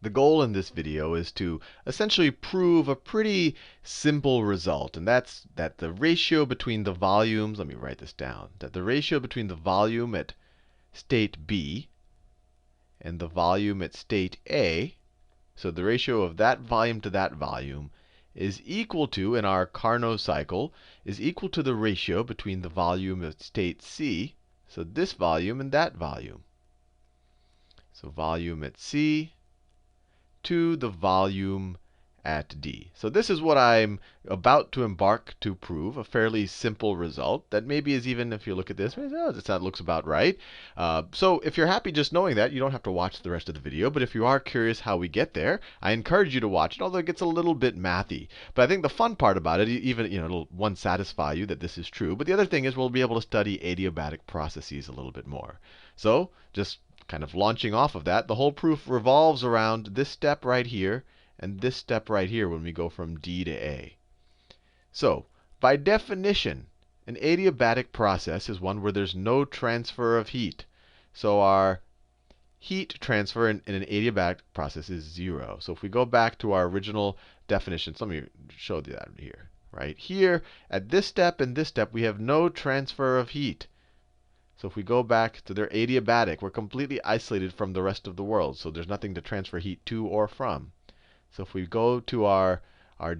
The goal in this video is to essentially prove a pretty simple result, and that's that the ratio between the volumes, let me write this down, that the ratio between the volume at state B and the volume at state A, so the ratio of that volume to that volume, is equal to, in our Carnot cycle, is equal to the ratio between the volume at state C, so this volume and that volume. So volume at C to the volume at D. So this is what I'm about to embark to prove, a fairly simple result that maybe is even, if you look at this, oh, that looks about right. So if you're happy just knowing that, you don't have to watch the rest of the video. But if you are curious how we get there, I encourage you to watch it, although it gets a little bit mathy. But I think the fun part about it, even it'll one satisfy you that this is true. But the other thing is we'll be able to study adiabatic processes a little bit more. So just kind of launching off of that, the whole proof revolves around this step right here and this step right here when we go from D to A. So by definition, an adiabatic process is one where there's no transfer of heat. So our heat transfer in an adiabatic process is 0. So if we go back to our original definitions, let me show you that here. Right here, at this step and this step, we have no transfer of heat. So if we go back to their adiabatic, we're completely isolated from the rest of the world. So there's nothing to transfer heat to or from. So if we go to our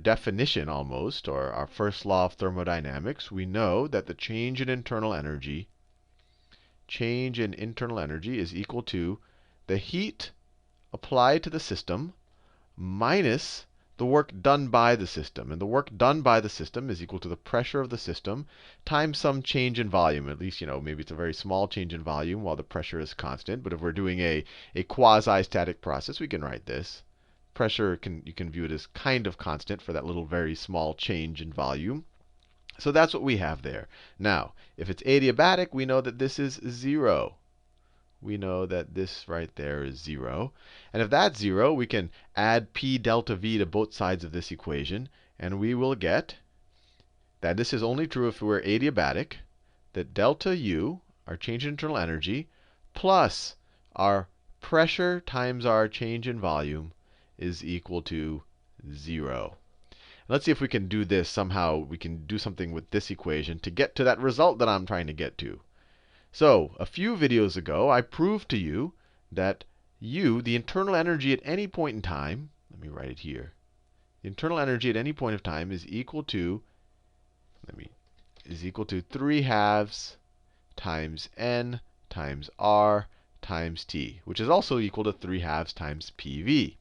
definition almost, or our first law of thermodynamics, we know that the change in internal energy is equal to the heat applied to the system minus the work done by the system. And the work done by the system is equal to the pressure of the system times some change in volume. At least, maybe it's a very small change in volume while the pressure is constant. But if we're doing a quasi-static process, we can write this. Pressure, you can view it as kind of constant for that little very small change in volume. So that's what we have there. Now, if it's adiabatic, we know that this is 0. We know that this right there is 0. And if that's 0, we can add P delta V to both sides of this equation. And we will get that this is only true if we're adiabatic, that delta U, our change in internal energy, plus our pressure times our change in volume is equal to 0. Let's see if we can do this somehow. We can do something with this equation to get to that result that I'm trying to get to. So a few videos ago, I proved to you that U, the internal energy at any point in time, let me write it here. The internal energy at any point of time is equal to, 3/2 times N times R times T, which is also equal to 3/2 times PV.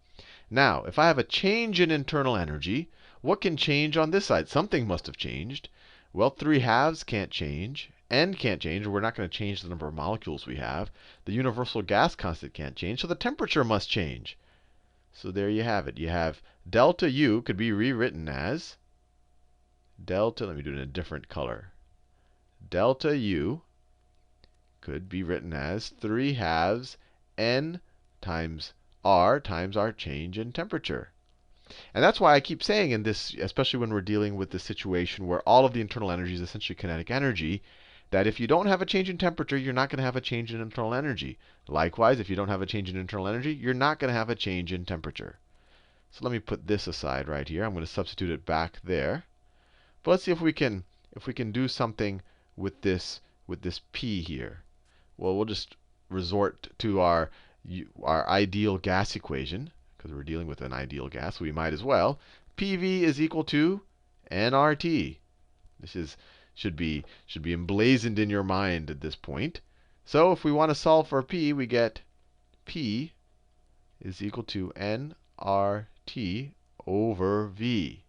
Now, if I have a change in internal energy, what can change on this side? Something must have changed. Well, 3/2 can't change. N can't change, or we're not going to change the number of molecules we have. The universal gas constant can't change, so the temperature must change. So there you have it. You have delta U could be rewritten as delta, let me do it in a different color. Delta U could be written as 3/2 N times R times our change in temperature. And that's why I keep saying in this, especially when we're dealing with the situation where all of the internal energy is essentially kinetic energy, that if you don't have a change in temperature, you're not going to have a change in internal energy. Likewise, if you don't have a change in internal energy, you're not going to have a change in temperature. So let me put this aside right here. I'm going to substitute it back there. But let's see if we can do something with this P here. Well, we'll just resort to our ideal gas equation, because we're dealing with an ideal gas, so we might as well. PV is equal to nRT. This should be emblazoned in your mind at this point. So if we want to solve for P, we get P is equal to nRT over V.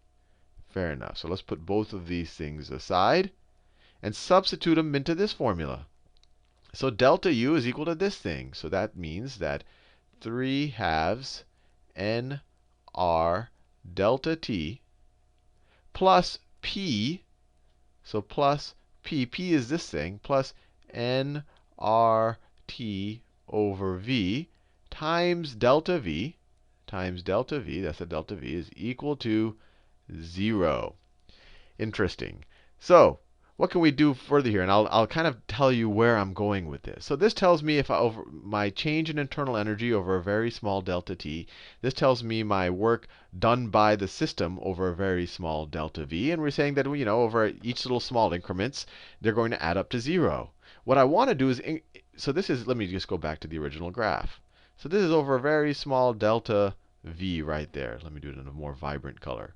Fair enough. So let's put both of these things aside and substitute them into this formula. So delta U is equal to this thing. So that means that 3/2 nR delta T plus P, so plus P, P is this thing, plus nRT over V times delta V, that's the delta V, is equal to 0. Interesting. So what can we do further here? And I'll kind of tell you where I'm going with this. So this tells me if over my change in internal energy over a very small delta t, this tells me my work done by the system over a very small delta v. And we're saying that, over each little small increments, they're going to add up to 0. What I want to do is, so this is, let me just go back to the original graph. So this is over a very small delta v right there. Let me do it in a more vibrant color.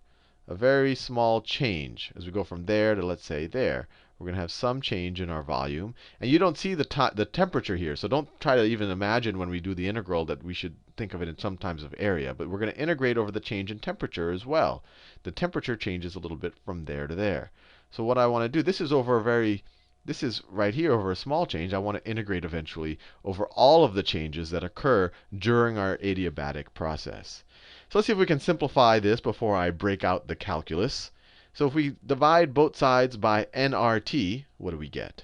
A very small change as we go from there to, let's say, there. We're going to have some change in our volume. And you don't see the temperature here. So don't try to even imagine when we do the integral that we should think of it in some times of area. But we're going to integrate over the change in temperature as well. The temperature changes a little bit from there to there. So what I want to do, this is right here over a small change. I want to integrate eventually over all of the changes that occur during our adiabatic process. So let's see if we can simplify this before I break out the calculus. So if we divide both sides by nRT, what do we get?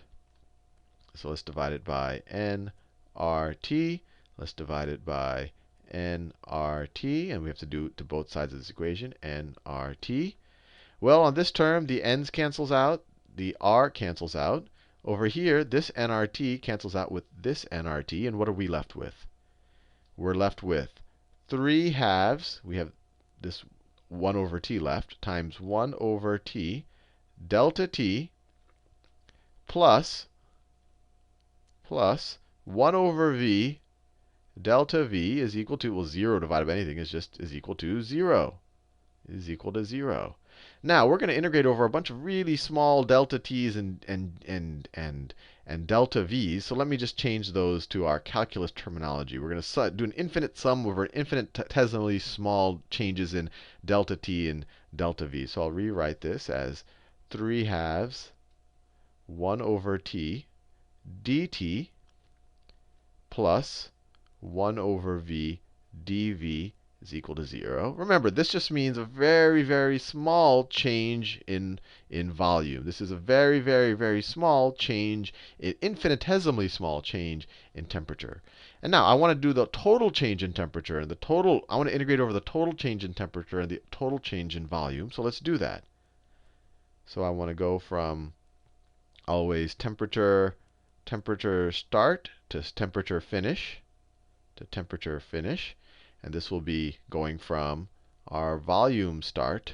So let's divide it by nRT. Let's divide it by nRT. And we have to do it to both sides of this equation, nRT. Well, on this term, the n's cancels out. The r cancels out. Over here, this nRT cancels out with this nRT. And what are we left with? We're left with 3 halves. We have this 1 over t left, times 1 over t delta t plus 1 over v delta v is equal to, well, 0 divided by anything is equal to 0. Is equal to 0. Now, we're going to integrate over a bunch of really small delta t's and delta v's. So let me just change those to our calculus terminology. We're going to do an infinite sum over infinitesimally small changes in delta t and delta v. So I'll rewrite this as 3 halves 1 over t dt plus 1 over v dv is equal to 0. Remember, this just means a very, very small change in volume. This is a very, very, very small change, infinitesimally small change in temperature. And now I want to do the total change in temperature and I want to integrate over the total change in temperature and the total change in volume. So let's do that. So I want to go from always temperature start to temperature finish And this will be going from our volume start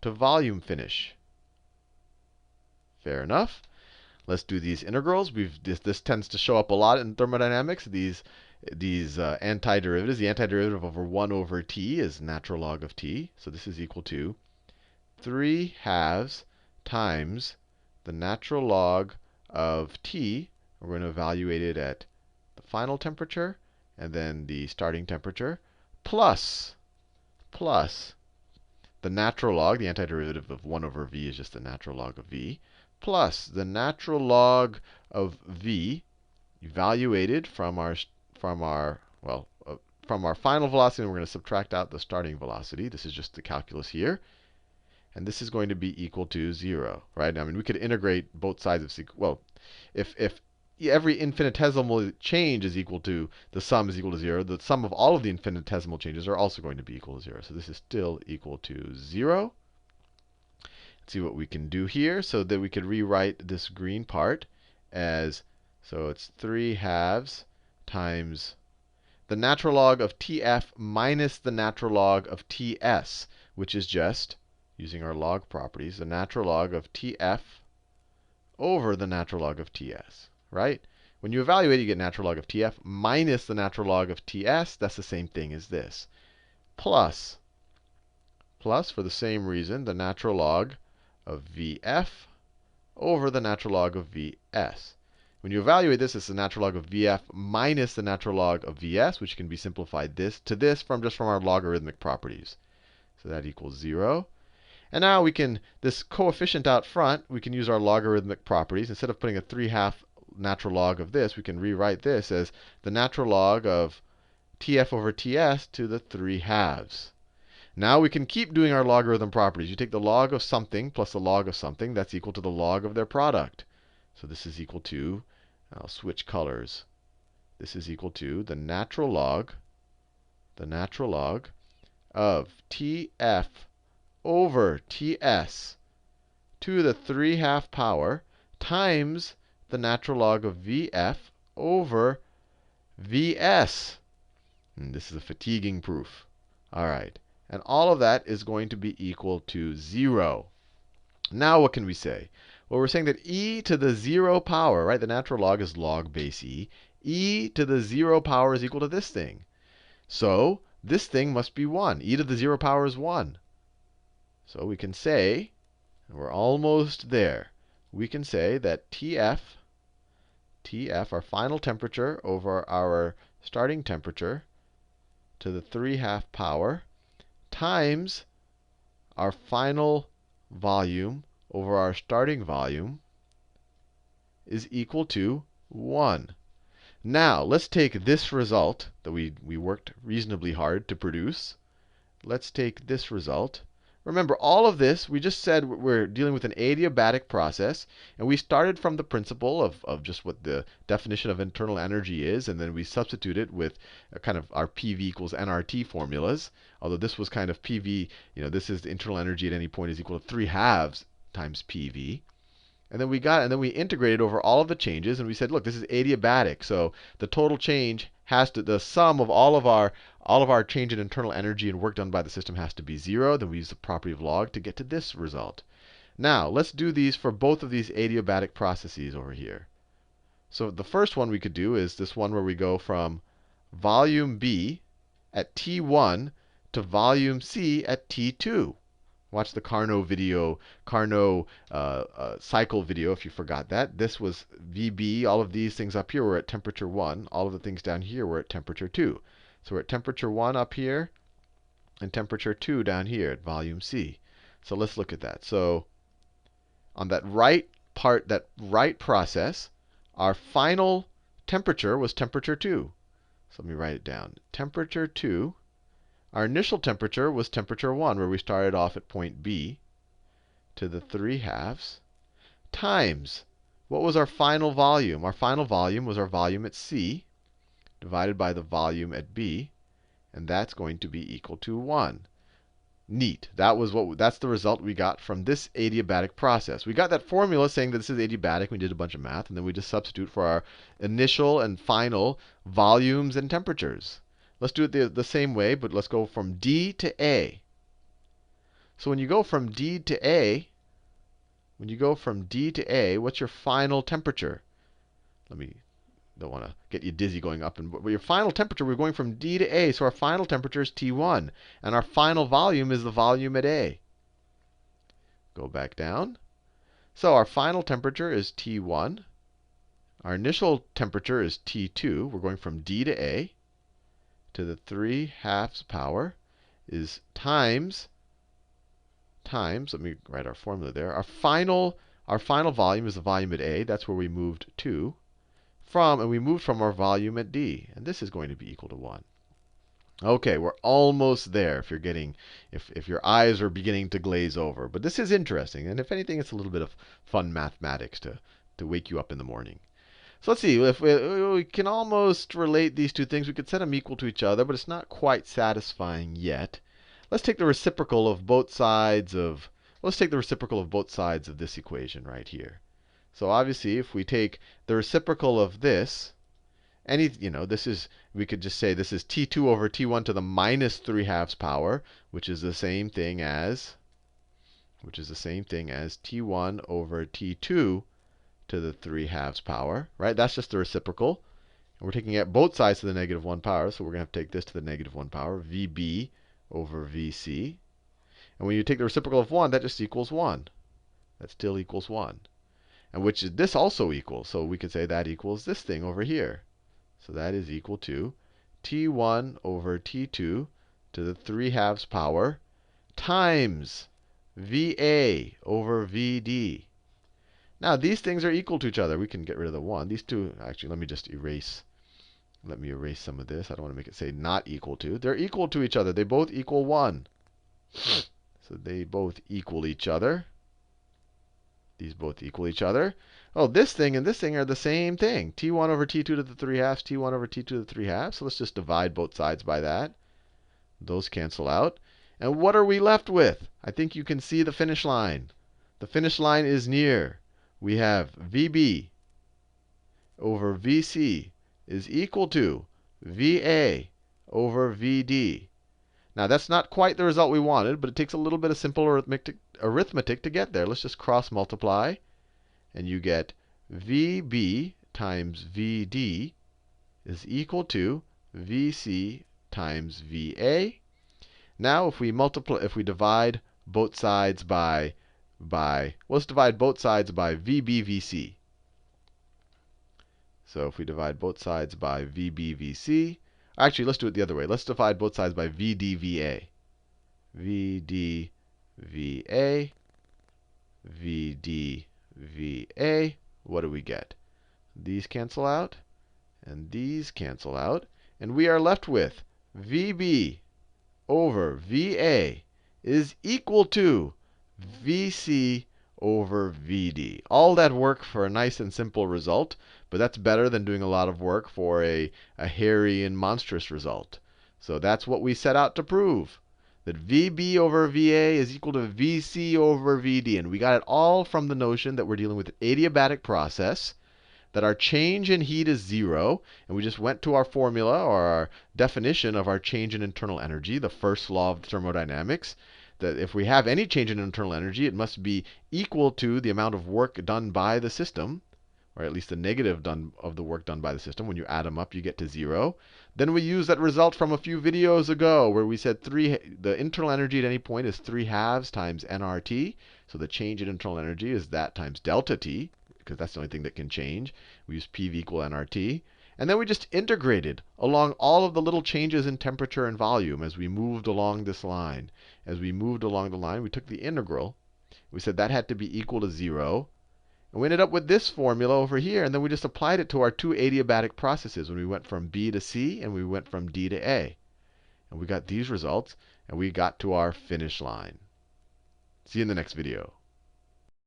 to volume finish. Fair enough. Let's do these integrals. This tends to show up a lot in thermodynamics. These antiderivatives. The antiderivative over 1 over t is natural log of t. So this is equal to 3 halves times the natural log of t. We're going to evaluate it at the final temperature and then the starting temperature, plus the natural log, the antiderivative of 1 over v is just the natural log of v, plus the natural log of v evaluated from our final velocity, and we're going to subtract out the starting velocity. This is just the calculus here. And this is going to be equal to 0, right? I mean, we could integrate both sides of, well, if every infinitesimal change is equal to, the sum is equal to 0, the sum of all of the infinitesimal changes are also going to be equal to 0. So this is still equal to 0. Let's see what we can do here. So that we could rewrite this green part as, so it's 3 halves times the natural log of tf minus the natural log of ts, which is just, using our log properties, the natural log of tf over the natural log of ts. Right? When you evaluate, you get natural log of tf minus the natural log of ts. That's the same thing as this. Plus, for the same reason, the natural log of vf over the natural log of vs. When you evaluate this, it's the natural log of vf minus the natural log of vs, which can be simplified from our logarithmic properties. So that equals 0. And now we can, this coefficient out front, we can use our logarithmic properties. Instead of putting a 3/2 natural log of this, we can rewrite this as the natural log of tf over ts to the 3/2. Now we can keep doing our logarithm properties. You take the log of something plus the log of something. That's equal to the log of their product. So this is equal to, I'll switch colors. This is equal to the natural log of tf over ts to the 3/2 power times the natural log of Vf over Vs. And this is a fatiguing proof. All right. And all of that is going to be equal to 0. Now what can we say? Well, we're saying that e to the 0 power, right? The natural log is log base e. E to the 0 power is equal to this thing. So this thing must be 1. E to the 0 power is 1. So we can say, and we're almost there, we can say that TF, our final temperature over our starting temperature to the 3/2 power times our final volume over our starting volume is equal to 1. Now, let's take this result that we worked reasonably hard to produce. Let's take this result. Remember, all of this, we just said we're dealing with an adiabatic process. And we started from the principle of just what the definition of internal energy is. And then we substitute it with kind of our PV equals nRT formulas. Although this was kind of PV, this is the internal energy at any point is equal to 3/2 times PV. And then we integrated over all of the changes, and we said, look, this is adiabatic. So the total change has to, the sum of all of our change in internal energy and work done by the system has to be 0. Then we use the property of log to get to this result. Now, let's do these for both of these adiabatic processes over here. So the first one we could do is this one where we go from volume B at T1 to volume C at T2. Watch the Carnot video, Carnot cycle video if you forgot that. This was VB. All of these things up here were at temperature 1. All of the things down here were at temperature 2. So we're at temperature 1 up here and temperature 2 down here at volume C. So let's look at that. So on that right part, that right process, our final temperature was temperature 2. So let me write it down. Temperature 2. Our initial temperature was temperature 1, where we started off at point B to the 3/2 times, what was our final volume? Our final volume was our volume at C divided by the volume at B. And that's going to be equal to 1. Neat. That's the result we got from this adiabatic process. We got that formula saying that this is adiabatic. We did a bunch of math. And then we just substitute for our initial and final volumes and temperatures. Let's do it the same way, but let's go from D to A. So when you go from D to A, what's your final temperature? Don't want to get you dizzy going up. But your final temperature, we're going from D to A. So our final temperature is T1. And our final volume is the volume at A. Go back down. So our final temperature is T1. Our initial temperature is T2. We're going from D to A to the 3/2 power is times, let me write our formula there. Our final volume is the volume at A. That's where we moved to. And we moved from our volume at D. And this is going to be equal to 1. OK, we're almost there if your eyes are beginning to glaze over. But this is interesting. And if anything, it's a little bit of fun mathematics to wake you up in the morning. So let's see. If we can almost relate these two things. We could set them equal to each other, but it's not quite satisfying yet. Let's take the reciprocal of both sides of this equation right here. So obviously, if we take the reciprocal of this, we could just say this is T2 over T1 to the minus 3/2 power, which is the same thing as T1 over T2 to the 3/2 power, right? That's just the reciprocal. And we're taking it both sides to the -1 power, so we're going to have to take this to the -1 power, VB over VC. And when you take the reciprocal of 1, that just equals 1. That still equals 1. And which this also equals. So we could say that equals this thing over here. So that is equal to T1 over T2 to the 3/2 power times VA over VD. Now, these things are equal to each other. We can get rid of the 1. These two, actually, let me erase some of this. I don't want to make it say not equal to. They're equal to each other. They both equal 1. So they both equal each other. These both equal each other. Oh, this thing and this thing are the same thing. T1 over T2 to the 3/2, T1 over T2 to the 3/2. So let's just divide both sides by that. Those cancel out. And what are we left with? I think you can see the finish line. The finish line is near. We have VB over VC is equal to VA over VD. Now, that's not quite the result we wanted, but it takes a little bit of simple arithmetic to get there. Let's just cross multiply, and you get VB times VD is equal to VC times VA. Now, if we divide both sides let's divide both sides by VBVC. So if we divide both sides by VBVC, actually, let's do it the other way. Let's divide both sides by VDVA. VDVA, VDVA. What do we get? These cancel out, and these cancel out. And we are left with VB over VA is equal to VC over VD. All that work for a nice and simple result, but that's better than doing a lot of work for a hairy and monstrous result. So that's what we set out to prove, that VB over VA is equal to VC over VD. And we got it all from the notion that we're dealing with an adiabatic process, that our change in heat is 0. And we just went to our formula, or our definition of our change in internal energy, the first law of thermodynamics, that if we have any change in internal energy, it must be equal to the amount of work done by the system, or at least the negative of the work done by the system. When you add them up, you get to 0. Then we use that result from a few videos ago, where we said the internal energy at any point is 3/2 times nRT. So the change in internal energy is that times delta T, because that's the only thing that can change. We use PV equal nRT. And then we just integrated along all of the little changes in temperature and volume as we moved along this line. As we moved along the line, we took the integral. We said that had to be equal to 0. And we ended up with this formula over here. And then we just applied it to our two adiabatic processes when we went from B to C and we went from D to A. And we got these results, and we got to our finish line. See you in the next video.